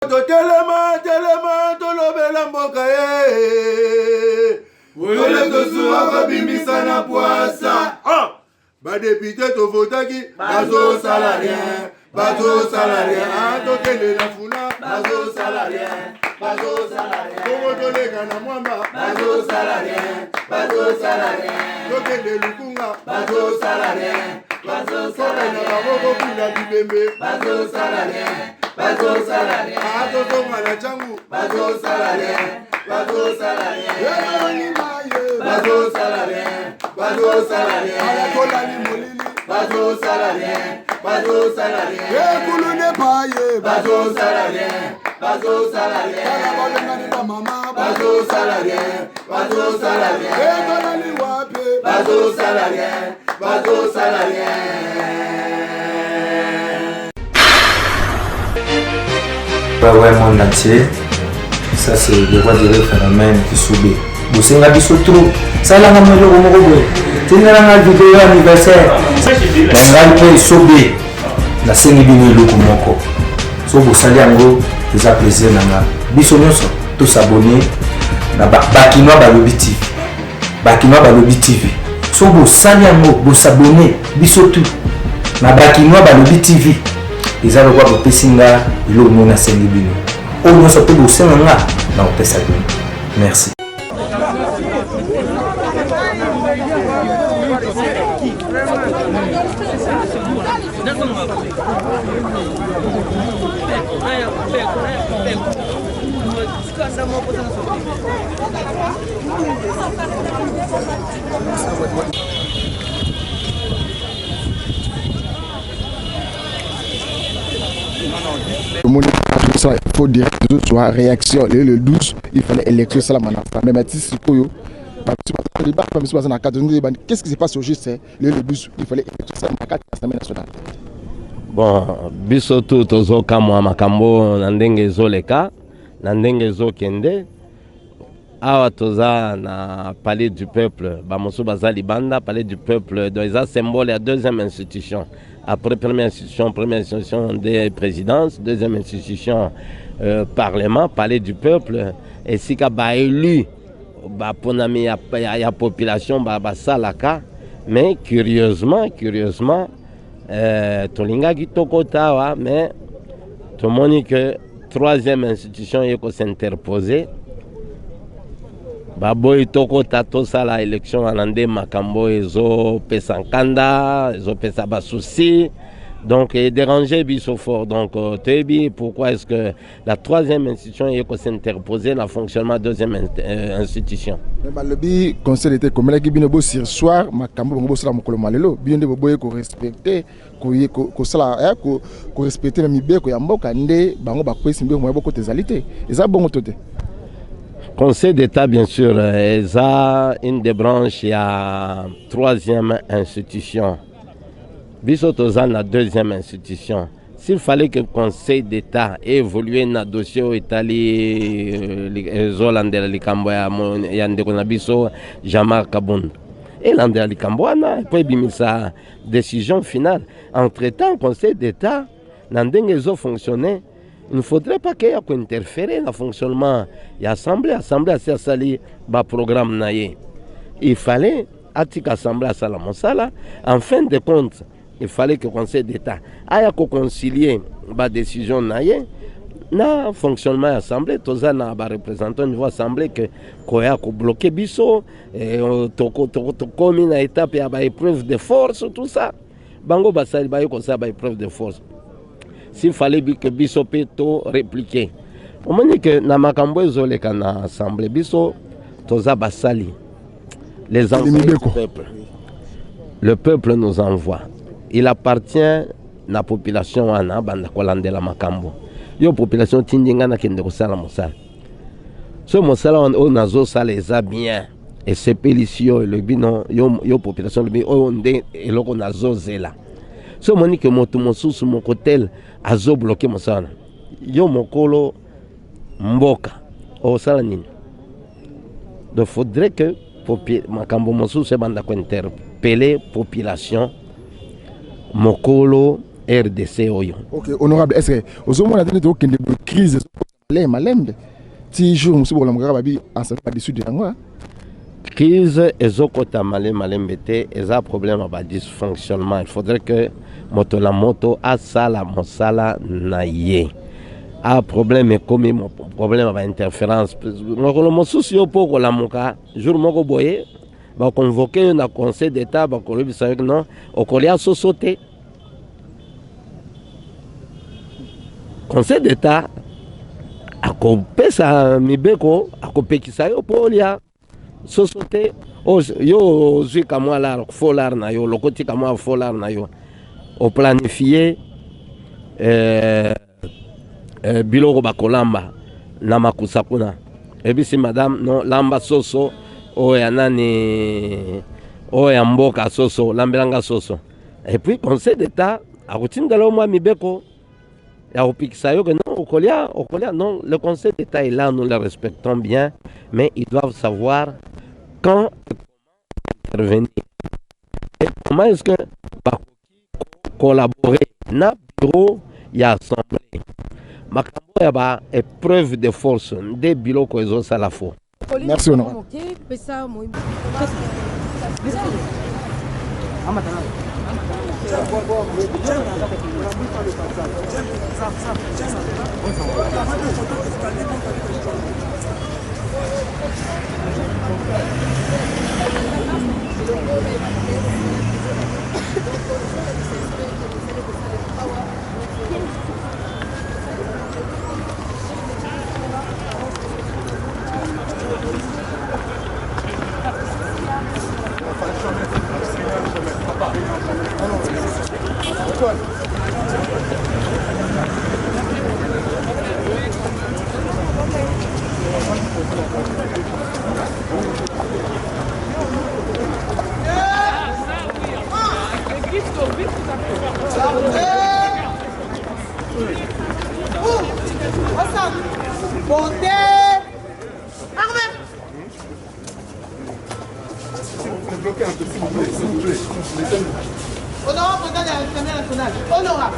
Telema, tolobela mboka ye. Wole tosuwa kabimisa na poasa. Ba député to votaki, bazo salarien. Bazo salarien, tokende na funa. Bazo salarien, bazo salarien. Kongo tolega na mwamba. Bazo salarien, bazo salarien. Tokende lukunga. Bazo salarien, bazo salarien. Na maboko pila bibembe. Bazo salarien. Bazo salarien, atoto mwana changu. Bazo salarien, bazo salarien. Bazo salarien, bazo salarien. Alakola ni molili. Bazo salarien, bazo salarien. Kulune paye. Bazo salarien, bazo salarien. Alakola ni mama. Bazo salarien, bazo salarien. Kola ni wape. Bazo salarien, bazo salarien. Ouais, monde entier, ça c'est le roi du phénomène qui subit. Vous savez, la biso trop. Ça là, on me le remet. Tu n'as pas de vidéo anniversaire. On va le subir. La scène est bien le kumoko. So vous savez en gros, c'est un plaisir nana. Biso nous tous abonnés. Na Bakinois Balobi TV. Bakinois Balobi TV. So vous savez en gros, vous abonnés. Biso tout. Na Bakinois Balobi TV. Les gens voient que Pessinga, il a un scène de on se peut bosser là. Non, merci. Il faut dire que ce soit réaction le 12 il fallait élection ça la manafra mais Mathis Koyo qu'est-ce qui se passe au GC le 12 il fallait élection ça la l'Assemblée nationale. Bon biso tout tozo kamwa makambo na ndenge ezoleka na ndenge ezokende awa toza na palais du peuple bamoso baza libanda palais du peuple donc eza symbole ya deuxième institution. Après première institution des présidences, deuxième institution parlement, palais du peuple, et si ka ba élu, ba ponami ya population ba salaka, mais curieusement, tolinga ki tokotawa, mais tout le monde que troisième institution yeko s'interposer. Baboy toko tato sala élection anande makambo ezo pesankanda ezo pesa basouci donc déranger biso fort donc tebi pourquoi est-ce que la troisième institution est qu'on s'interposer dans le fonctionnement de la deuxième institution. Le conseil d'état comme là qui vient de sur soir makambo bongo sala mokolo malelo bien de boboye ko respecter ko sala ko respecter même bien ko ya mboka nde bango ba kwesi mbé mo boko tezalité et ça bon toté. Conseil d'État, bien sûr, est une des branches, il y a troisième institution. Bisotoza la deuxième institution. S'il fallait que le Conseil d'État évolue dans le dossier Italie, Zolande, Likamboya, Yandekonabiso, Jean-Marc Kaboun. Et l'André Likamboana, puis sa décision finale. Entre-temps, le Conseil d'État, dans le fonctionner. Il ne faudrait pas qu'il y ait interférer dans le fonctionnement de l'Assemblée. L'Assemblée a sali un programme naïe. Il fallait que l'Assemblée a sali en fin de compte, il fallait que le Conseil d'État ait concilier la décision naïe dans le fonctionnement de l'Assemblée. Tous les représentants au niveau de l'Assemblée que a bloqué Bisso, comme une étape, il y a épreuve de force, tout ça. Bango Bassali, il y a épreuve de force. S'il fallait que Bisso Peto répliquer. On m'a dit que dans Makambo Zoleka na Assemblée, Bisso Toza Bassali, les envoyés du peuple. Le peuple nous envoie. Il appartient à la population wana banda kolande la Makambo. Yo population tindinga na kende ko sala mosala. So mosala on nazo sala eza bien. Et c'est pélicio le bino yo population le bino ndé eloko nazo zela. So moni que moto mosusu mon hotel azo bloqué mosala. Yo mokolo mboka o sala nini. Donc faudrait que makambo mosusu banda ko interpeller population mokolo RDC oyo. Ok, honorable, est-ce que vous avez une crise malembe ti jour musubo la mugara babi ensemble pas dessus de ngwa crise ezokota malembe te eza problème ba dysfonctionnement. Il faudrait que la moto a sala mosala na ye. A problème comme mon problème ba interférence. Ngolo mosusu yo poko la muka jour moko boye ba convoquer na conseil d'état ba ko lebisa que non okolia sosote. Conseil d'état akopesa mibeko akopekisa yo polia sosote yo zwi kamwa la folar na yo lokoti kamwa folar na yo o planifier biloko bakolamba na makusa kuna ebisi madame no lamba soso oya nani oya mboka soso lambelanga soso et puis conseil d'état akotindala mwa mibeko que non, non, le conseil d'État est là, nous le respectons bien, mais ils doivent savoir quand intervenir. Et comment est-ce que collaborer dans le bureau, il y a assemblée. Ma campagne est preuve de force des bureaux que ils à la fois. Merci, honorable. Honorable président de l'Assemblée nationale, honorable,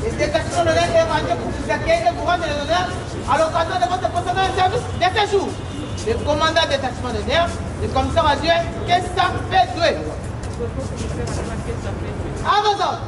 les détachements de l'air est rendu pour vous accueillir et vous rendre l'honneur à l'occasion de votre procédure de service de ce jour. Le commandant de détachement de l'air, le commissaire adjoint, qu'est-ce que ça fait doué? À vos ordres.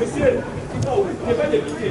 Monsieur, il n'est pas député.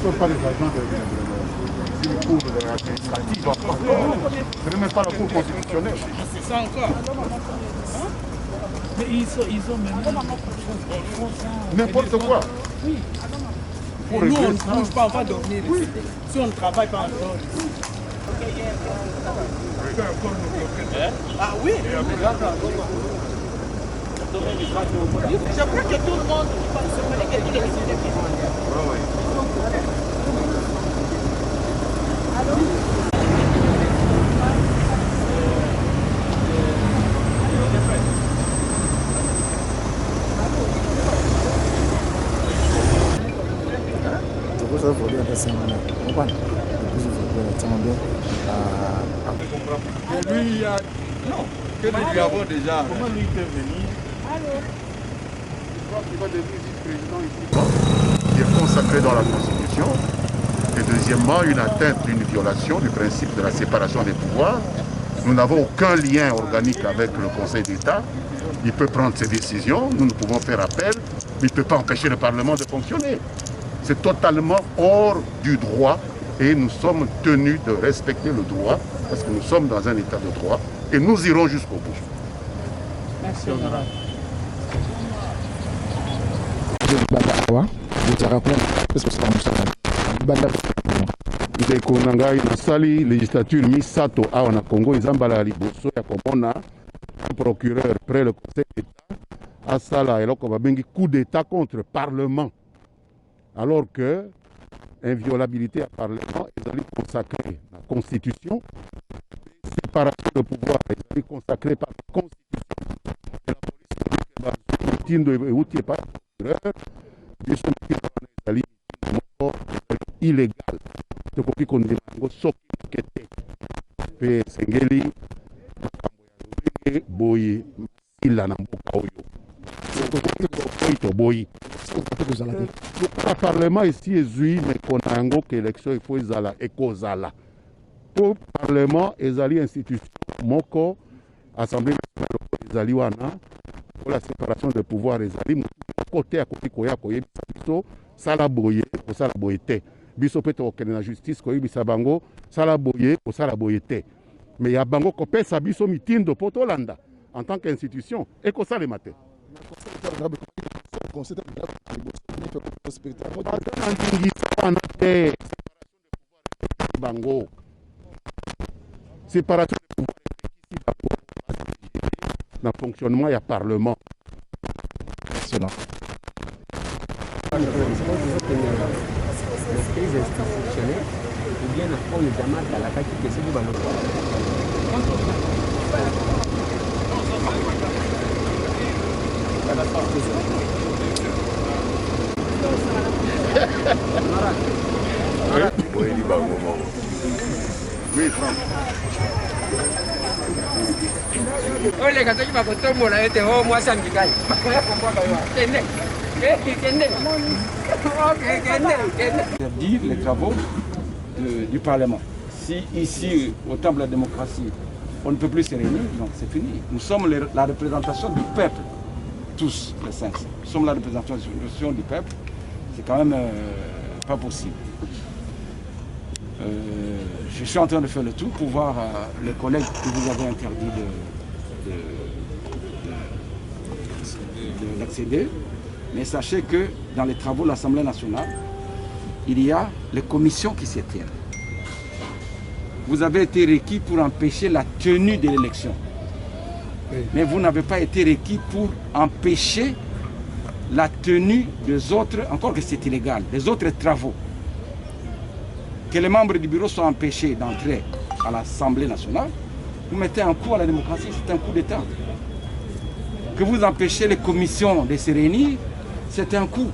ne sont pas les agents d'une cour administrative. Ce n'est même pas la cour constitutionnelle. C'est ça encore. Hein? Mais ils ont même... N'importe quoi. Oui. Nous, on ne bouge pas, on va dormir. Oui. Si on ne travaille pas encore. Ah oui. Je crois que tout le monde se connaît quelqu'un qui est décidé. Ça va Voilà. Et lui, il y a... Non, que nous lui avons déjà... Comment lui peut venir? Je crois qu'il va devenir vice-président ici. Qui est consacré dans la Constitution. Et deuxièmement, une atteinte, une violation du principe de la séparation des pouvoirs. Nous n'avons aucun lien organique avec le Conseil d'État. Il peut prendre ses décisions, nous pouvons faire appel, mais il ne peut pas empêcher le Parlement de fonctionner. C'est totalement hors du droit et nous sommes tenus de respecter le droit parce que nous sommes dans un état de droit et nous irons jusqu'au bout. Merci. ndeko na ngai nasali législature misato awa na Congo eza mbala ya liboso ya komona procureur près le conseil d'état asala eloko babengi coup d'état contre parlement alors que inviolabilité à parlement ezali consacré na constitution séparation de pouvoir ezali consacré par la constitution et la police mitindo euti epai procureur biso mitindo wana ezali moko illégal tokoki kondima yango soki moke te mpe esengeli makambo ya lolenge boye masila na mboka oyo tokoki toboyi lokola parlement esi ezwi meko na yango ke élection ifo ezala ekozala po parlement ezali institution moko assemblée nationale oko ezali wana po la séparation de pouvoir ezali moko te akoki koya koyebisa biso sala boye kosala boye te biso mpe tokokende na justice koyebisa bango sala boye kosala boye te me ya bango kopesa biso mitindo mpo tolanda en tant qu'institution ekosalema te na ndingisa wana te bango séparation de pouvoir ekisi bango na fonctionnement ya parlement. Excellent. La crise institutionnelle ou bien on le demande à la partie que c'est du ballon. Oui, Franck. Les gars qui m'ont tombé là, c'était au moins 5 gars. Dire les travaux du Parlement. Si ici, au temple de la démocratie, on ne peut plus se réunir, donc c'est fini. Nous sommes la représentation du peuple, tous les 5. Nous sommes la représentation du peuple. C'est quand même pas possible. Je suis en train de faire le tour pour voir les collègues que vous avez interdit d'accéder. Mais sachez que dans les travaux de l'Assemblée nationale, il y a les commissions qui s'y tiennent. Vous avez été requis pour empêcher la tenue de l'élection. Mais vous n'avez pas été requis pour empêcher la tenue des autres, encore que c'est illégal, des autres travaux. Que les membres du bureau soient empêchés d'entrer à l'Assemblée nationale, vous mettez un coup à la démocratie, c'est un coup d'État. Que vous empêchez les commissions de se réunir, c'est un coup.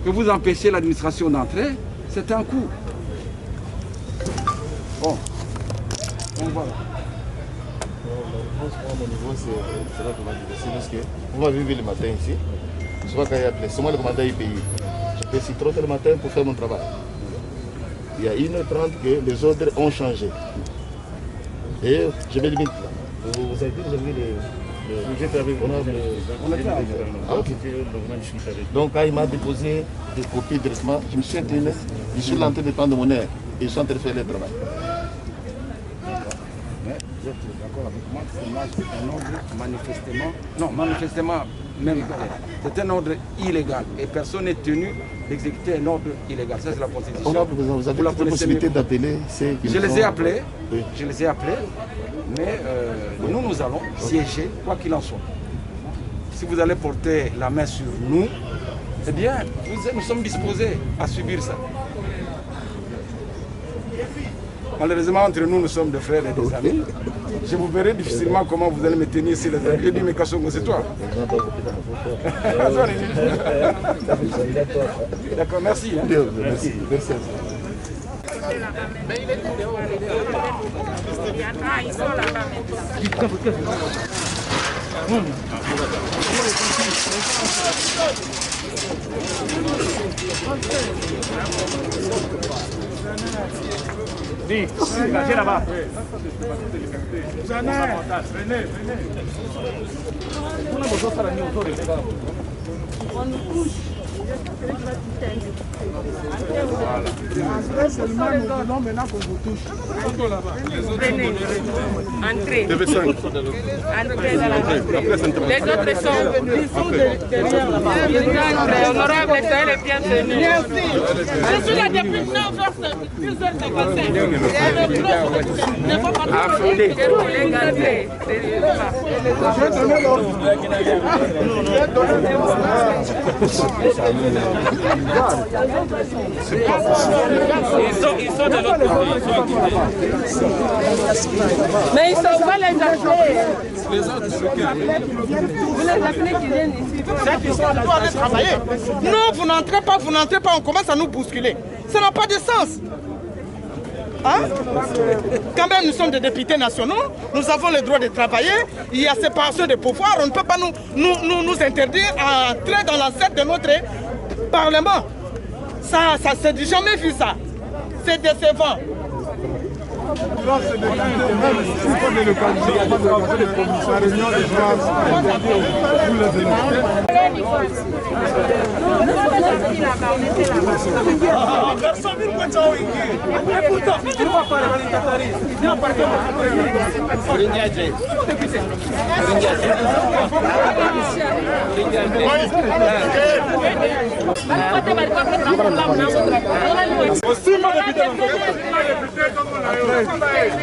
Que vous empêchez l'administration d'entrer, c'est un coup. Bon, donc voilà. À mon niveau, c'est là qu'on va dire. Parce qu'on va vivre le matin ici. Je vois qu'il y a appelé. C'est moi le commandant du pays. Je peux s'y trotter le matin pour faire mon travail. Il y a 1h30 que les ordres ont changé. Et je vais limite là. Vous avez vu, vous avez vu les... Donc quand il m'a déposé des copies directement, je me suis incliné, je suis en train de prendre mon air et je suis en train de faire le travail. Mais vous êtes d'accord avec moi que c'est un ordre manifestement mérité. C'est un ordre illégal et personne n'est tenu d'exécuter un ordre illégal. Ça c'est la Constitution. Vous avez la possibilité d'appeler. Je les ai appelés, mais nous allons siéger quoi qu'il en soit. Si vous allez porter la main sur nous, eh bien, nous sommes disposés à subir ça. Malheureusement, entre nous, nous sommes des frères et des amis. Je vous verrai difficilement comment vous allez me tenir ici les amis. Je dis, mais Kassongo, c'est toi. D'accord, merci. Hein. Merci. là-bas maintenant. Ils sont là-bas Dis, cachez là-bas. Venez. On nous touche. Seulement nous voulons maintenant qu'on vous touche. Venez, entrez. Entrez dans la rue. Les autres sont derrière là-bas. Honorable, soyez les bienvenus. Merci. Je suis là depuis 9h55. Ne faut pas affronter. Les collègues, entrez. Je vais donner l'ordre. Ils sont de l'autre côté. Mais ils sont pas les appelés. Les autres Vous les appelez qui viennent ici. Ils sont là pour aller travailler. Non, vous n'entrez pas, on commence à nous bousculer. Ça n'a pas de sens. Hein? Quand même, nous sommes des députés nationaux, nous avons le droit de travailler, il y a séparation des pouvoirs, on ne peut pas nous interdire à entrer dans l'enceinte de notre Parlement. Ça s'est jamais vu ça. C'est décevant.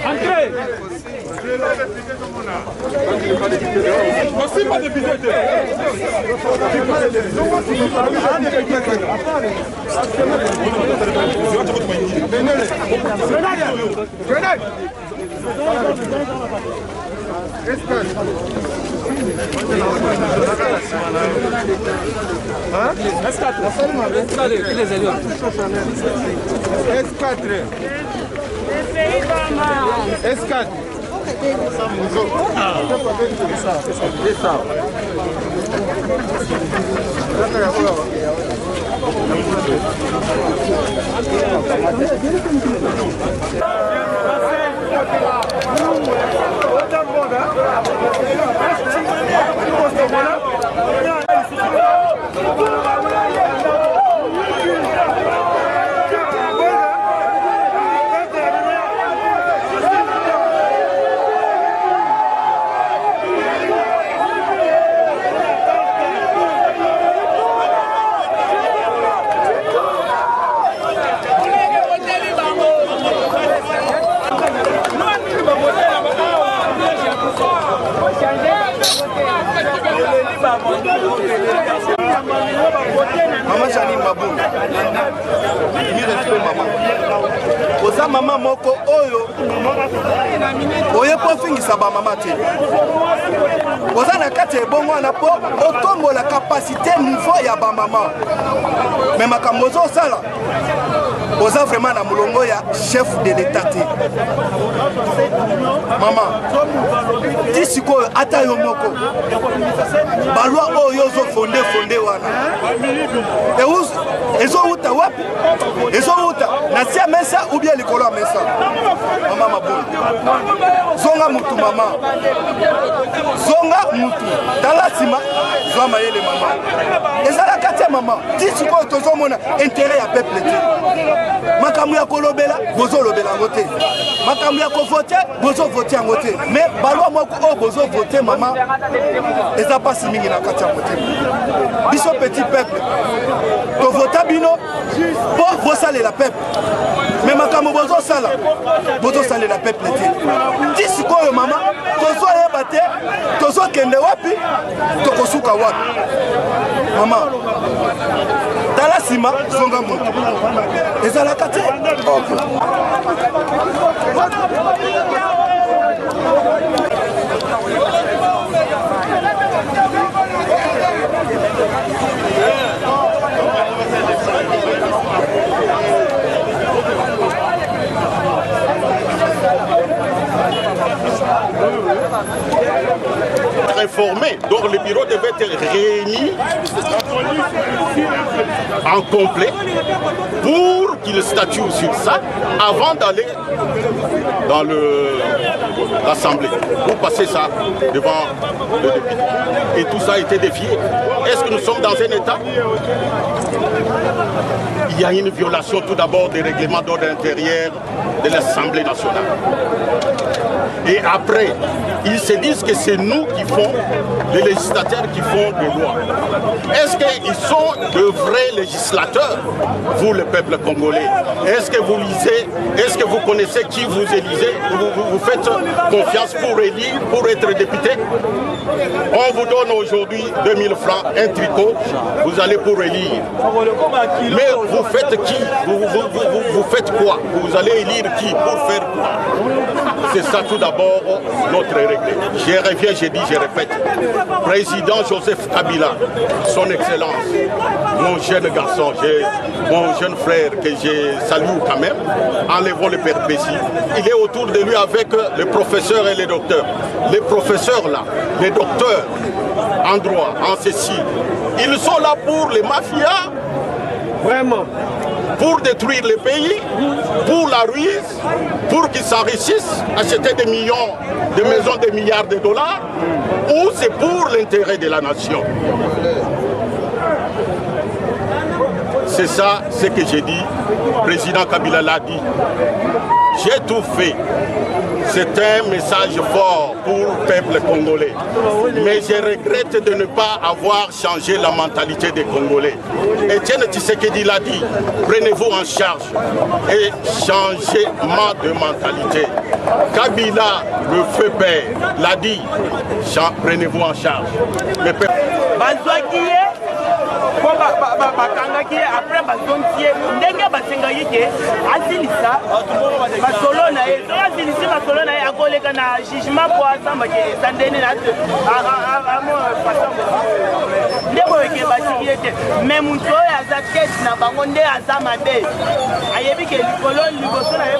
Entrez. Aussi pas député. S4. Maman Janine Mabou, mi respect maman. Oza maman moko oyo, oye po fingisa ba maman te. Oza na kati ebongo na po otombo la capacité niveau ya ba maman. Mais makambo zo sala. Oza vraiment na mulongo ya chef de l'état te. Maman, ti sikoyo ata yo moko. Balwa oyo zo fondé wana. Ezo uta wapi? Ezo uta nasia mesa ou bien likolo ya mesa. Mama Mabou. Zonga mutu mama. Zonga mutu. Tala sima zwa mayele mama. Ezala katia mama. Ti sikoyo tozo mona intérêt ya peuple te. Makambo ya kolobela bozo lobela ngote. Makambo ya kovote bozo voter ngote. Mais balwa moko o bozo voter mama. Eza pas mingi na katia ngote. Biso petit peuple. To vota bino pour vous saler la peuple. Mais makambo bozo sala la peuple te. Ti sikoyo mama tozo yeba te tozo kende wapi tokosuka wapi. Mama tala sima zonga mutu ezalaka te. réformé. Donc le bureau devait être réuni en complet pour qu'il statue sur ça avant d'aller dans l'Assemblée. Pour passer ça devant le député. Et tout ça a été défié. Est-ce que nous sommes dans un État? Il y a une violation tout d'abord des règlements d'ordre intérieur de l'Assemblée nationale. Et après, ils se disent que c'est nous qui font, les législateurs qui font des lois. Est-ce qu'ils sont de vrais législateurs, vous le peuple congolais? Est-ce que vous lisez, est-ce que vous connaissez qui vous élisez? Vous faites confiance pour élire, pour être député? On vous donne aujourd'hui 2000 francs, un tricot, vous allez pour élire. Mais vous faites qui? Vous faites quoi? Vous allez élire qui? Pour faire quoi? C'est ça tout d'abord notre règle. Je reviens, je dis, je répète. Président Joseph Kabila, son excellence, mon jeune garçon, mon jeune frère que je salue quand même, enlevons le péripéties. Il est autour de lui avec les professeurs et les docteurs. Les professeurs là, les docteurs en droit, en ceci, ils sont là pour les mafias. Vraiment. Pour détruire le pays, pour la ruise, pour qu'ils s'enrichissent, acheter des millions de maisons, des milliards de dollars, ou c'est pour l'intérêt de la nation. C'est ça ce que j'ai dit, le président Kabila l'a dit. J'ai tout fait. C'est un message fort pour le peuple congolais. Mais je regrette de ne pas avoir changé la mentalité des Congolais. Etienne Tshisekedi l'a dit, prenez-vous en charge et changement de mentalité. Kabila, le feu père, l'a dit, prenez-vous en charge. Après bazontie ndenge basengaki ke asilisa masolo na ye to asilisi masolo na ye akoleka na jugement po asambaki esandeni na nde boyeke basiki ete me moto oyo aza kesi na bango nde aza mabe ayebi ke likolo liboso na ye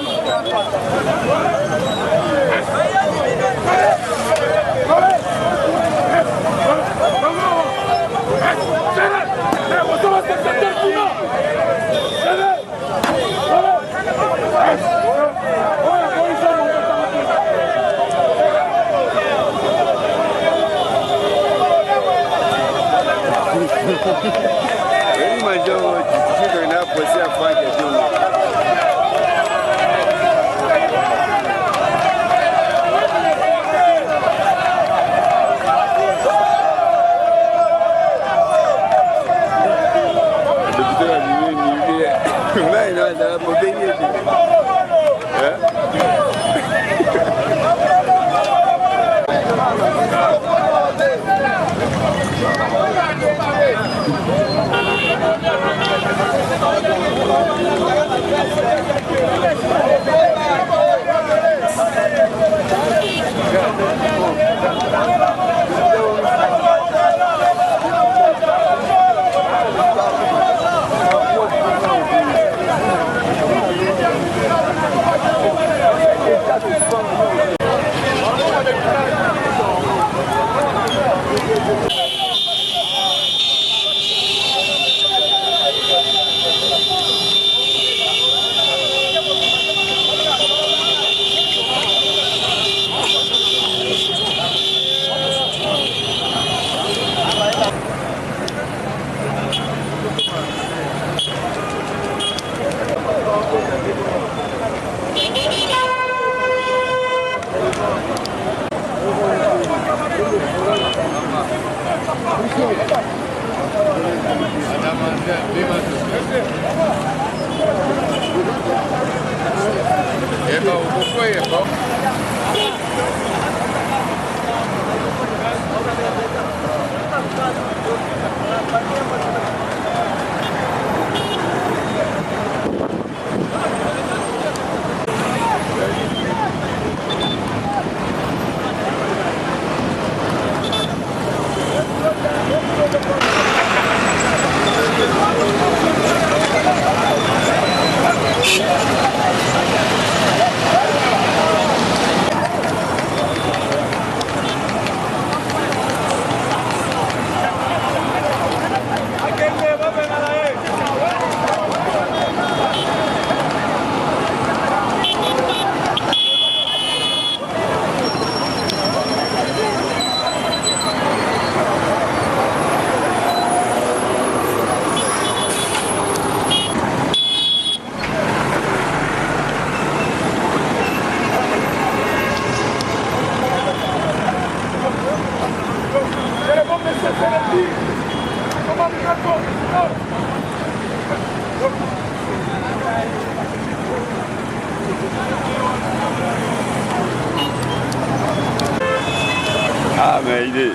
Ah, mais il est...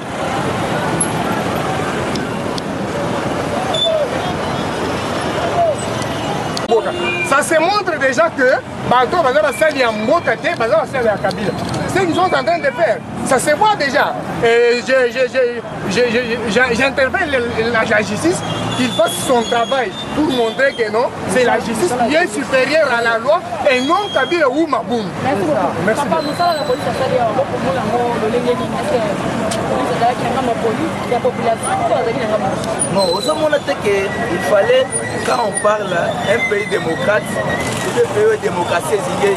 Ça se montre déjà que Banto va faire un mot tâté, va faire la Kabila. C'est ce qu'ils sont en train de faire. Ça se voit déjà. J'interpelle la justice qu'il fasse son travail pour montrer que non, c'est la justice qui est supérieure à la loi et non Kabila ou Maboum. Merci beaucoup. Non, il fallait, quand on parle un pays démocrate, un pays démocratie, il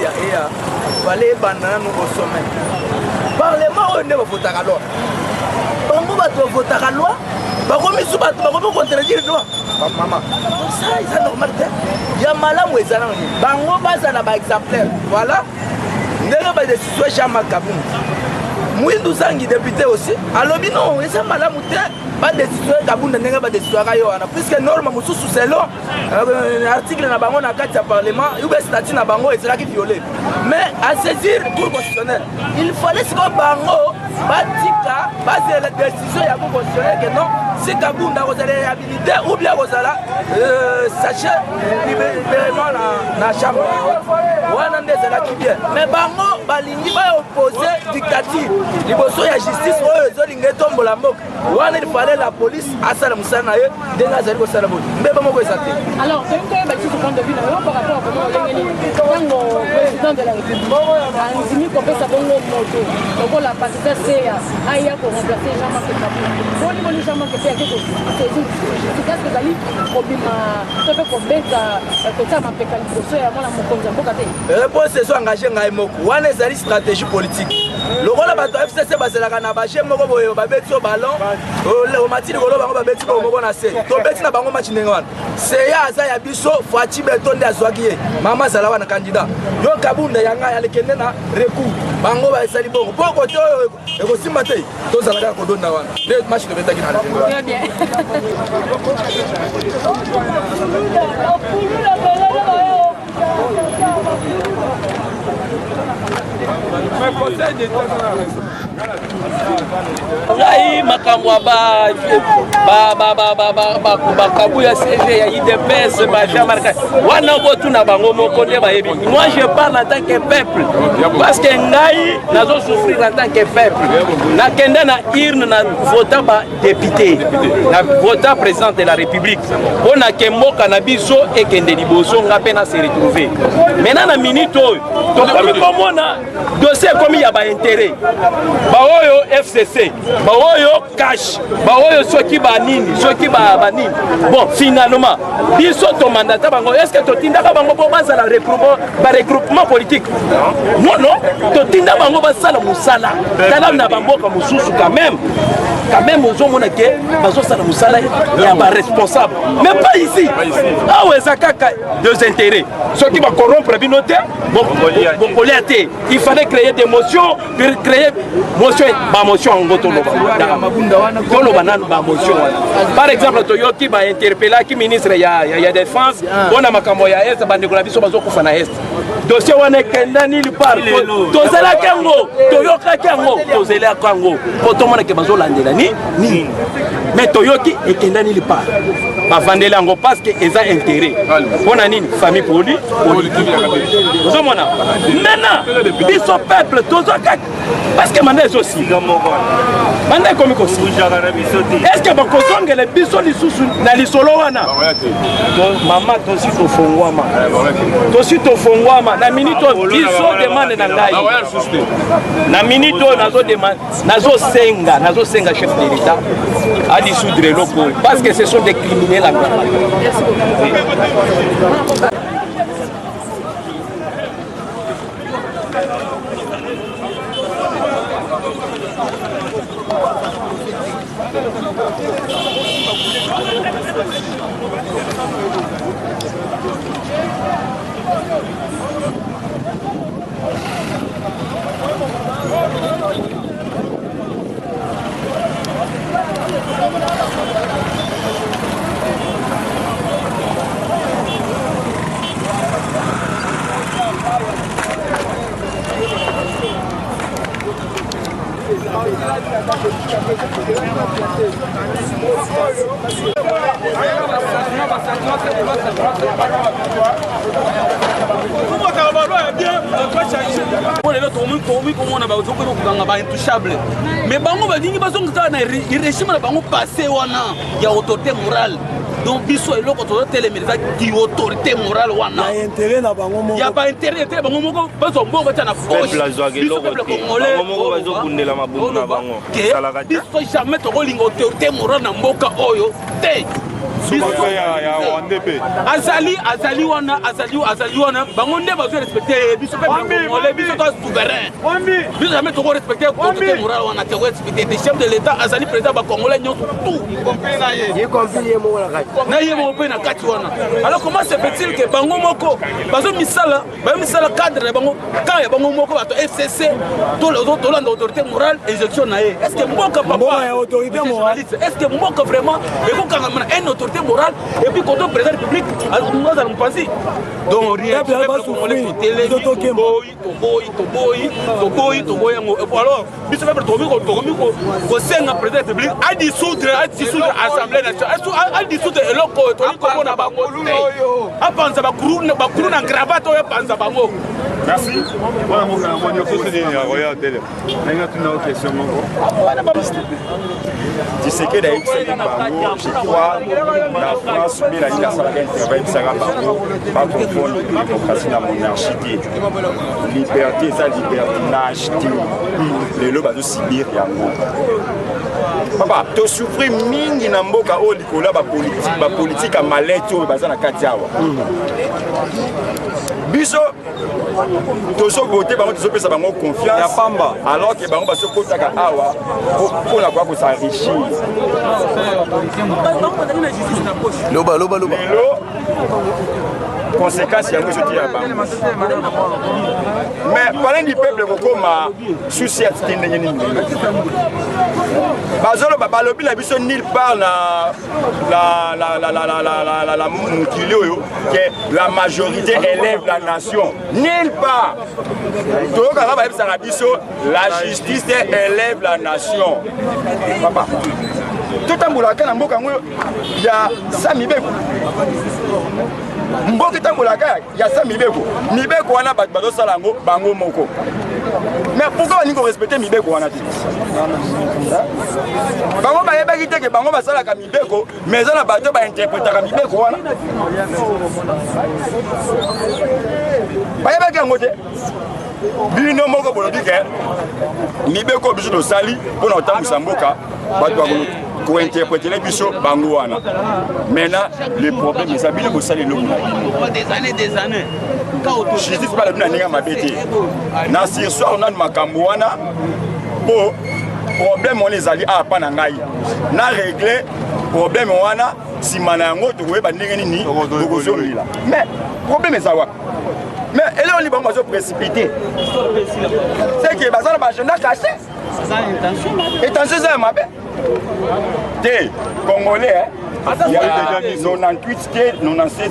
fallait banana nous au sommet. Parlement, on ne vote à la loi. On va voter à la loi. On va contredire la loi. Maman, ça, c'est normal. Il y a malade ou ça. Bango basa na ba exemplaire. Voilà. Ndenge ba décision chama Kaboum. Mwindu zangi député aussi. Alobi non, et ça malade muté. Ba décision Kaboum ndenge ba décision kayo ana puisque norme mususu selo article na bango na kati ya parlement, ube statut na bango ezala ki violé. Mais à saisir cour constitutionnelle, il fallait que bango batika base la décision ya cour constitutionnelle que non si Kaboum n'a pas réhabilité ou bien Rosala, sachez libérément la chambre. Wana ndeze la qui vient. Mais bango balingi ba opposé dictature. Liboso ya justice oyo ezolinga etombola mboka. Wana il fallait la police asala musana ye denga zali ko sala bote. Mbeba moko ezate. Alors, c'est une question qui se de vue par rapport à comment le président de la République a intimé qu'on peut savoir moto. Donc la partie c'est aya pour remplacer Jean-Marc Kabila. Pour les Jean-Marc Kabila c'est qu'est-ce que Zali problème peut kobeta kota mapeka liboso ya mwana mokonzi mboka te. Réponse c'est engagé ngai moko. Wana ezali stratégie politique. Lokola bato FCC bazelaka na baje moko boyo babeti o ballon o matili kolo bango babeti ko moko na se. To beti na bango match ndenge wana. C'est ya za ya biso Fati Betonde azwaki ye. Mama zalawa na candidat. Yo Kabunda yanga ya lekende na recours. Bango ba esali bongo. Poko to eko simba te. To zalaka ko donna wana. Le match de betaki na ndenge. Très bien. ngai makambo bakabu ya CV ya IDPS bajamarka wana botuna bango moko nde bayebi. Moi je parle en tant que peuple parce que ngai nazo souffrir en tant que peuple. Nakende na urne na vota ba député na vota président de la République pona ke mboka na biso ekende liboso nga pe na se retrouver. Maintenant na minute oyo tokomi komona dossier komi ya ba intérêt ba oyo FCC ba oyo cash ba oyo soki ba nini soki ba nini. Bon finalement biso to mandata bango est-ce que to tindaka bango po bazala regroupement politique? Non to tinda bango basala musala tala na bamboka mususu quand même ozomona ke bazo sala musala ya ba responsable mais pas ici. Ah ouais ça kaka deux intérêts ceux qui va corrompre binote bon poliate. Il fallait créer des motions pour créer motion ba motion en goto ba motion. Par exemple Toyoki ba interpeller qui ministre ya défense bona makambo ya est bande ko la biso bazo kufa na est dossier wana kenda ni part tozela kango toyoka kango tozela kango potomona ke bazo landela ni mais Toyoki ekenda ni part ba vandela ngo parce que eza intérêt bona nini famille politique ozomona maintenant biso peuple tozoka parce que manda aussi manda komi ko est-ce que bakozongela biso lisusu na lisolo wana mama tosi tofongwama na minute biso demande na ngai na minute nazo senga chef de l'État à dissoudre loko parce que ce sont des criminels en mais bango balingi bazongisa na régime na bango passé wana ya autorité morale donc biso eloko tozotelemela ki autorité morale wana ya baintérêt te bango moko bazombo batya na biso jamais tokolinga autorité morale na mboka oyo te azali wana bango nde bazo respecter biso pe congolais biso to souverain biso jamais toko respecter autorité morale wana te respecter des chefs de l'état azali président ba congolais nyonso tout na yemo pe na kati wana. Alors comment se fait-il que bango moko bazo misala cadre bango quand ya bango moko bato FCC to les autres autorité morale injection na est-ce que mboka papa autorité morale est-ce que mboka vraiment et ko kanga une autorité morale et puis quand on président république nous allons penser donc rien alors biso peuple ko senga président république a dissoudre assemblée nationale a dissoudre eloko to ko na bango a pensa ba kuru na cravate oyo pensa bango. Merci. Voilà mon gars, on est tous des royaumes télé. N'ayant une question tu sais que d'ailleurs je crois la France mais la ligue travail ça va pas confondre démocratie la monarchie liberté ça libertinage les lois de Sibir yango papa to souffrir mingi na mboka o likola ba politique a malette o baza na kati awa biso tozo voter bango tozo pesa bango confiance ya pamba alors que bango baso kotaka awa pour la quoi ça enrichir loba conséquence ya ngoso tia bango mais parlant du peuple kokoma souci à tinde nini bazolo balobi la biso nulle part la mukilio que la majorité élève la nation nulle part toyoka ba ebisa biso la justice élève la nation papa tout ambulaka na mboka ngoyo ya Samibeko mboka tambolaka ya Mibeko wana bato salango bango moko mais pourquoi on ne respecter Mibeko wana ti bango ba yebaki te ke bango basalaka Mibeko mais na bato ba interprétaka Mibeko wana ba yebaki ngote bino moko bolodi ke Mibeko biso do sali pona otambisa mboka bato pour interpréter les bichons bangouana. Maintenant, le problème est ça, il faut saluer le monde. Des années. Je dis pas le bien ma bête. Dans ce soir, on a ma cambouana. Pour problème, on les alliés à Panangaï. Na réglé problème, on a si manango, tu vois, ni mais problème est ça. Mais elle est libre de précipiter. C'est que bazar ba agenda caché. Intention c'est ma bête. Des Congolais, il y a 98 97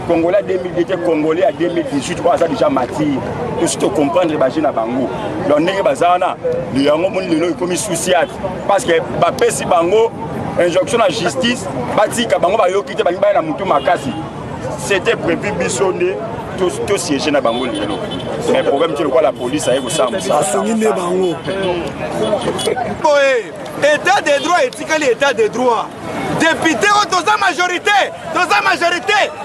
Congolais 2017, Congolais à 2018, ça déjà mati. Tout ce que comprendre les gens à Bango. Donc les bazana, les gens ont commis souci parce que si Bango injonction à justice, batika Bango ba yo quitter Bango na mutu makasi. C'était prévu bisonné tout siéger na Bango lelo. C'est un problème que la police a eu au centre. Bango. État de droit et l'état de droit. Député, dans la majorité,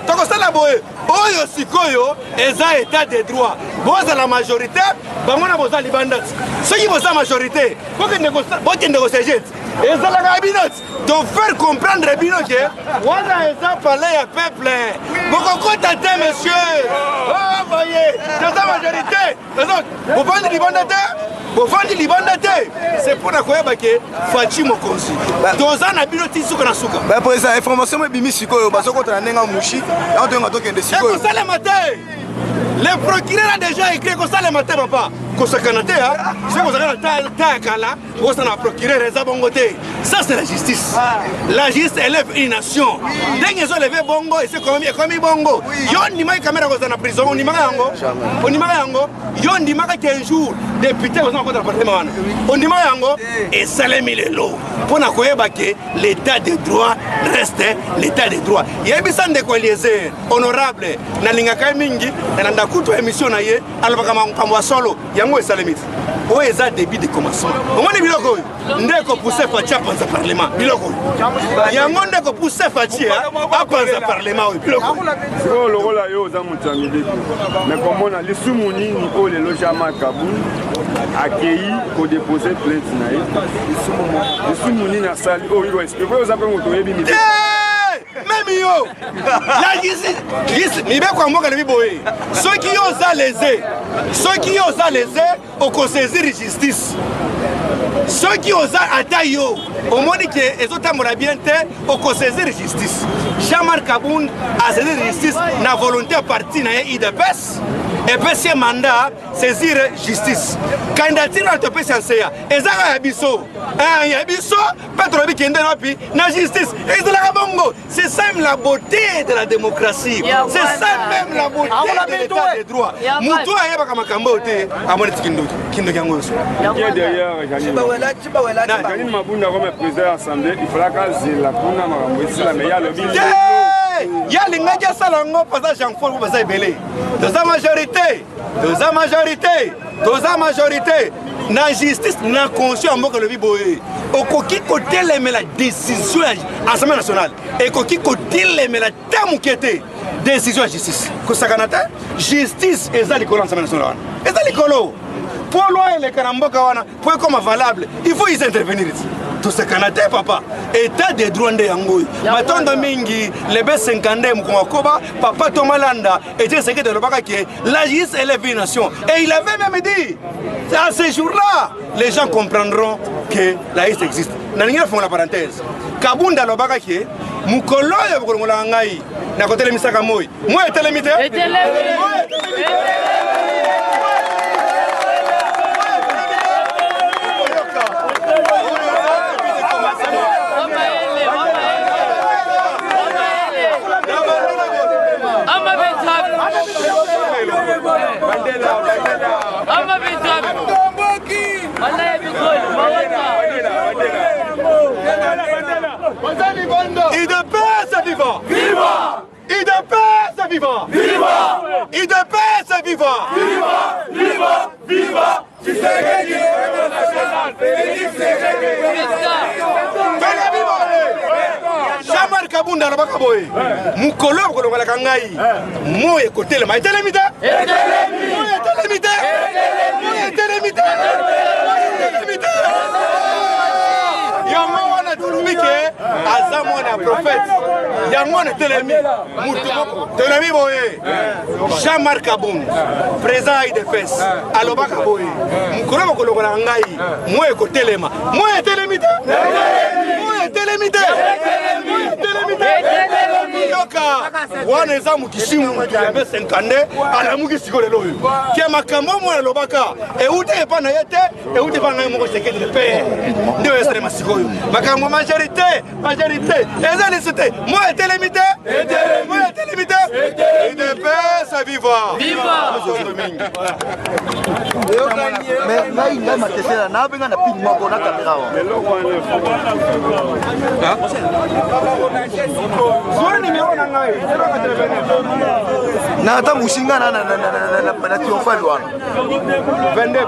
donc ça la boye. Oyo sikoyo, eza état de droit. Vous la majorité, bamona boza libanda. Ceux qui boza majorité, faut que négocier. Et ça la cabinet, donc faire comprendre les binots que voilà eza parler à peuple. Beaucoup contenté monsieur. Oh voyez, dans la majorité, vous vendez libanda. C'est pour la quoi que Fachi Mokonsi. Dans un abino tisuka na suka. Bah pour ça information me bimi sikoyo baso contre nenga mushi. On doit toquer de sikoyo. Le procureur a déjà écrit comme ça le matin papa. kosakana te c'est kosakana ta kala osana procureur eza bongo te. Ça c'est la justice. La justice élève une nation. Dengue zo lever bongo et c'est comme bongo. Yo ndima caméra ko na prison on ndima yango. Yo ndima qu'un jour député ko na contre parlement wana. On ndima yango et salemi lelo. Pona koyeba ke l'état de droit reste l'état de droit. Yebisa ndeko Eliezer honorable na lingaka mingi na ndakuto émission na ye alobaka makambo solo yango esalemiti. O eza début de commencement. Omoni biloko ndeko pousser Fatia panza parlement biloko. Yango ndeko pousser Fatia a panza parlement biloko. Siko lokola yo za mutamide. Mais comme on a lisumu nini o le lojama Kabou accueilli ko déposer plainte na ye. Lisumu nini na sali o yo espérer vous appelez moto yebi mi. Même yo, la justice, mi be kwa mboka na biboye. Ceux qui osent léser, au conseiller justice. Ceux qui osent attaquer yo, au moins que les autres m'ont bien fait, au conseiller justice. Jean-Marc Kaboun a saisi justice, na volonté parti na IDPS. Et puis ce mandat, saisir justice. Candidature à topé censé, et ça y a biso, Petrobi qui est na justice. Et de la bongo, c'est ça même la beauté de la démocratie. C'est ça même la beauté de l'état de droit. Moutou a yaba kama kambote, à mon kindo yango. Qui est derrière Janine Mabunda comme président de l'Assemblée, il faudra qu'elle la kuna makambo la meilleure le bilan. Il y a les médias salongo passage en fois vous avez belé. Dans la majorité, na justice na conscience moko le biboé. Okoki côté les la décision à l'Assemblée nationale et koki côté les la tamukete décision à justice. Kosakanata justice eza likolo à l'Assemblée nationale. Eza likolo. Pour loin les karamboka wana pour comme valable, il faut y intervenir. Tout ce Canada papa état de droit de yango matondo mingi les B50 mkomakoba papa Tomalanda et je sais que de l'obaka qui la justice élève une nation et il avait même dit à ce jour-là les gens comprendront que la justice existe. Naningina font la parenthèse Kabunda l'obaka qui mukolo ya bukolongola ngai na côté le misaka moi telemite IDPS vivant! Viva! IDPS vivant! Viva! IDPS vivant! Viva! Viva! Viva! Jean-Marc Kabunda na bakaboye mukolo ko ngala kangai moye côté le matelemite yango wana tulumike azamo na prophète yango na telemi mutumo telemi boye Jean-Marc Kabunda président IDPS alobaka boye mukolo ko ngala ngai moye ko telema moye telemite wana eza mukisimu ya 50 ala mukisiko lelo ke makambo mo lobaka eute epa na yete eute pa ngai moko sekete de paix ndio esere masiko makambo majorité eza lisite mo etelemite de paix ça viva mais ngai ngai matesela na benga na ping moko na kamera wa na ta mushinga na triomphal wana 22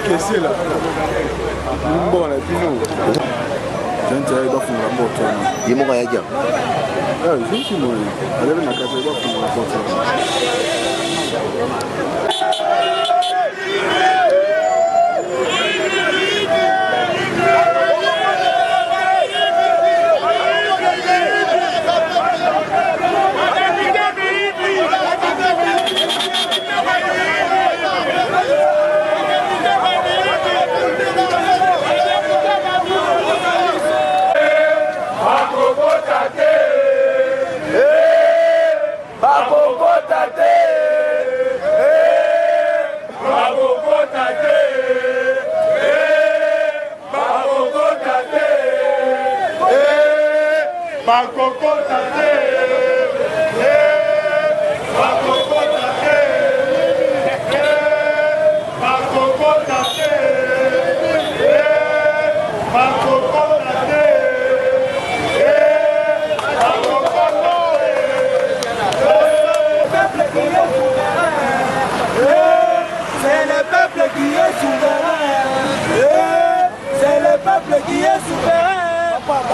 Qu'est-ce là? Bon, la pino. Gente aí da funga moto. E mo ya ja. Gente mo. Ale na casa da funga moto.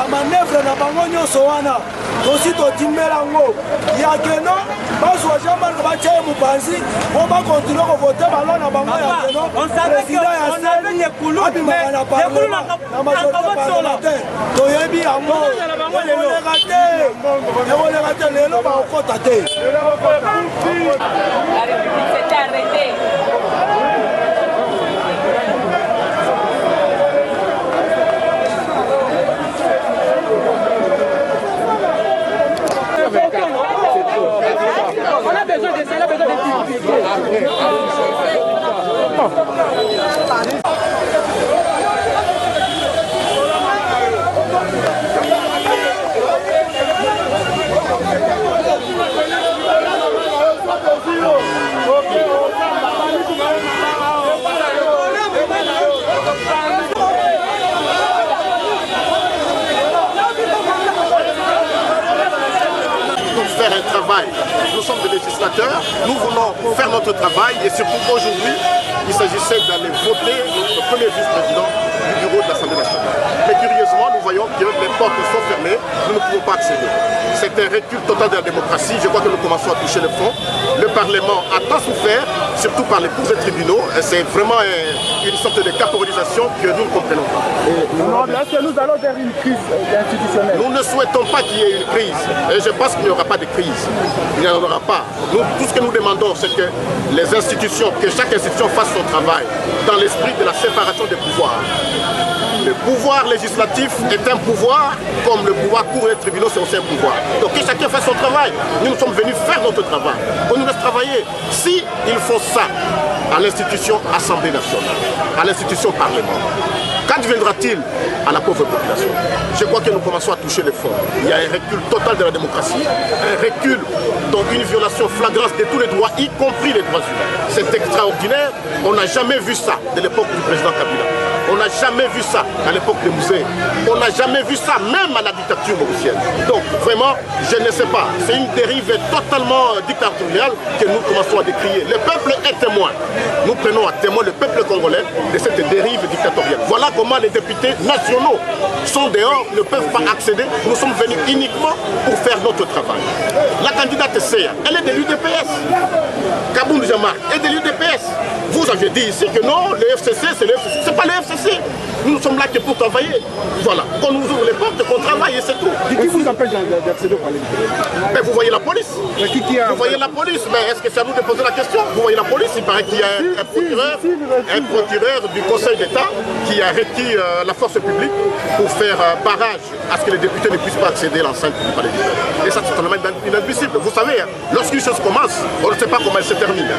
manœuvre na bango nyonso wana tosi totimbela yango yakeno bazwa Jean-Marc batie mopanzi po bakontinue kovote balo na bango yakeno président ya seni abimaka na parlement na majorité parlementaire toyebi yango ekoleka te lelo bakokota te. On a besoin de ça, on a besoin faire un travail. Nous sommes des législateurs, nous voulons faire notre travail et surtout aujourd'hui, il s'agissait d'aller voter notre premier vice-président du bureau de l'Assemblée nationale. Mais curieusement, nous voyons que les portes sont fermées, nous ne pouvons pas accéder. C'est un recul total de la démocratie, je crois que nous commençons à toucher le fond. Le Parlement a tant souffert, surtout par les cours et tribunaux, c'est vraiment une sorte de caporalisation que nous ne comprenons pas. Est-ce que nous allons vers une crise institutionnelle? Nous ne souhaitons pas qu'il y ait une crise, et je pense qu'il n'y aura pas de crise. Il n'y en aura pas. Nous, tout ce que nous demandons, c'est que les institutions, que chaque institution fasse son travail dans l'esprit de la séparation des pouvoirs. Le pouvoir législatif est un pouvoir, comme le pouvoir cour et tribunaux, c'est aussi un pouvoir. Donc que chacun fasse son travail. Nous sommes venus faire notre travail. On nous laisse travailler. Si ils font ça à l'institution Assemblée nationale, à l'institution Parlement, qu'adviendra-t-il à la pauvre population? Je crois que nous commençons à toucher les fonds. Il y a un recul total de la démocratie, un recul dans une violation flagrante de tous les droits, y compris les droits humains. C'est extraordinaire. On n'a jamais vu ça de l'époque du président Kabila. On n'a jamais vu ça à l'époque des musées. On n'a jamais vu ça même à la dictature mauricienne. Donc vraiment, je ne sais pas. C'est une dérive totalement dictatoriale que nous commençons à décrier. Le peuple est témoin. Nous prenons à témoin le peuple congolais de cette dérive dictatoriale. Voilà comment les députés nationaux sont dehors, ne peuvent pas accéder. Nous sommes venus uniquement pour faire notre travail. La candidate Seya, elle est de l'UDPS. Kaboum Jean-Marc est de l'UDPS. Vous avez dit ici que non, le FCC, c'est le FCC. C'est pas le FCC. Nous sommes là que pour travailler. Voilà. Qu'on nous ouvre les portes, qu'on travaille et c'est tout. Qui vous empêche d'accéder au palais? Mais vous voyez la police. Vous voyez la police, mais est-ce que c'est à nous de poser la question? Vous voyez la police, il paraît qu'il y a un procureur du Conseil d'État qui a requis la force publique pour faire barrage à ce que les députés ne puissent pas accéder à l'enceinte du palais du peuple. Et ça, c'est totalement inadmissible. Vous savez, lorsqu'une chose commence, on ne sait pas comment elle se termine.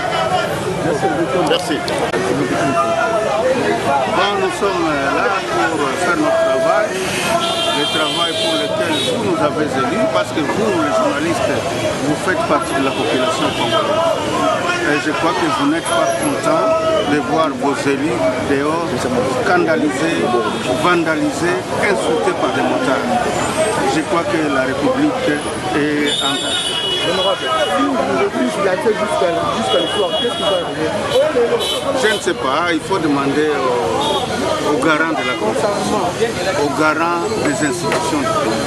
Merci. Bon, nous sommes là pour faire notre travail, le travail pour lequel vous nous avez élus, parce que vous, les journalistes, vous faites partie de la population congolaise. Et je crois que vous n'êtes pas contents de voir vos élus dehors scandalisés, vandalisés, insultés par des motards. Je crois que la République est engagée. Je ne sais pas, il faut demander aux garants de la Constitution, aux garants des institutions du pays.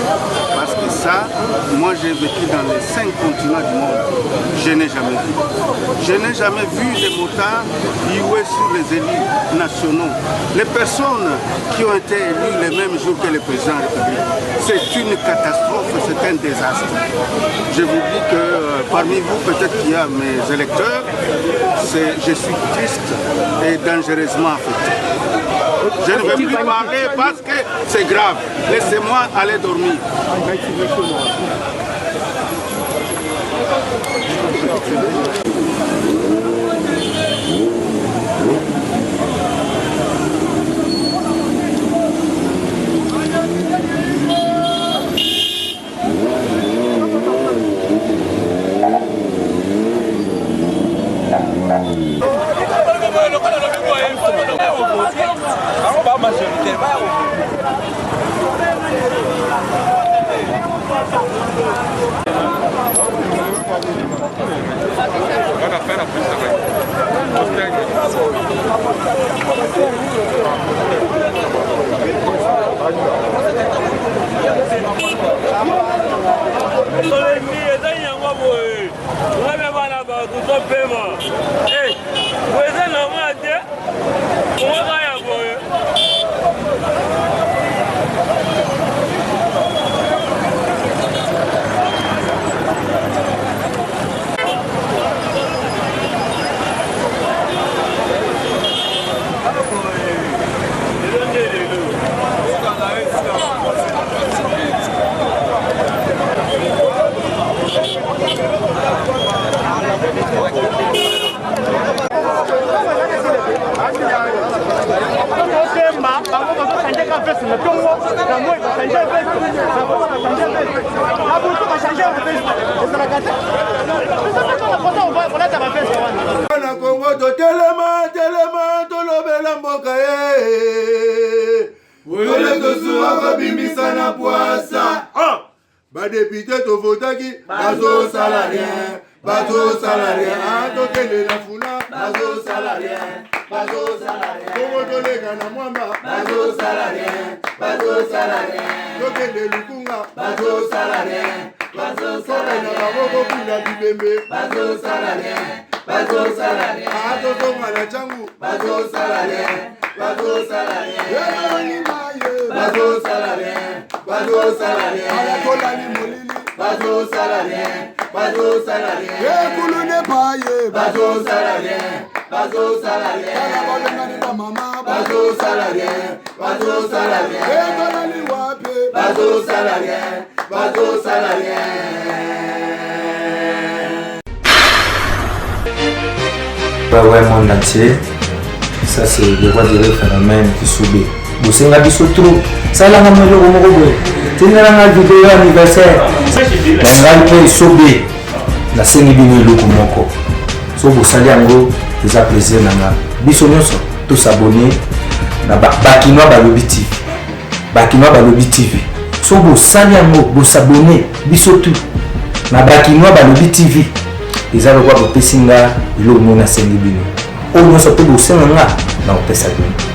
Parce que ça, moi j'ai vécu dans les 5 continents du monde, je n'ai jamais vu. Je n'ai jamais vu des motards jouer sur les élus nationaux. Les personnes qui ont été élues les mêmes jours que le président de la République, c'est une catastrophe, c'est un désastre. Je vous dis que parmi vous, peut-être qu'il y a mes électeurs, je suis triste et dangereusement affecté. Je ne vais plus parler parce que c'est grave. Laissez-moi aller dormir. na Congo totelema tolobela mboka ye wele tosuwa kobimisa na poasa badepute tovotaki bazosala rien tokende na funa bazosala rien Congo toleka na mwamba bazosala rien tokende lukunga bazosala rien tokende na maboko kuna bibembe bazosala rien atozonga na changu bazosala rien ayatolani molili bazosala rien ekulune paye bazosala rien kana balengani ba mama bazosala rien etolani wape bazosala rien Ouais, monde entier. Ça, c'est le roi du phénomène qui subit. Boussenga biso trop. Ça, là, on a le Tinga vidéo anniversaire. Nangal pe sobe. La sengi bini luku moko. So bosali yango, ça plaisir nanga. Biso nyonso to s'abonner na Bakinois Balobi TV. So bosali yango, bosabonner biso tout. Na Bakinois Balobi TV. Eza lokwa bopesinga ilo mona sengi bino. O nyonso pe bosenga na opesa bino.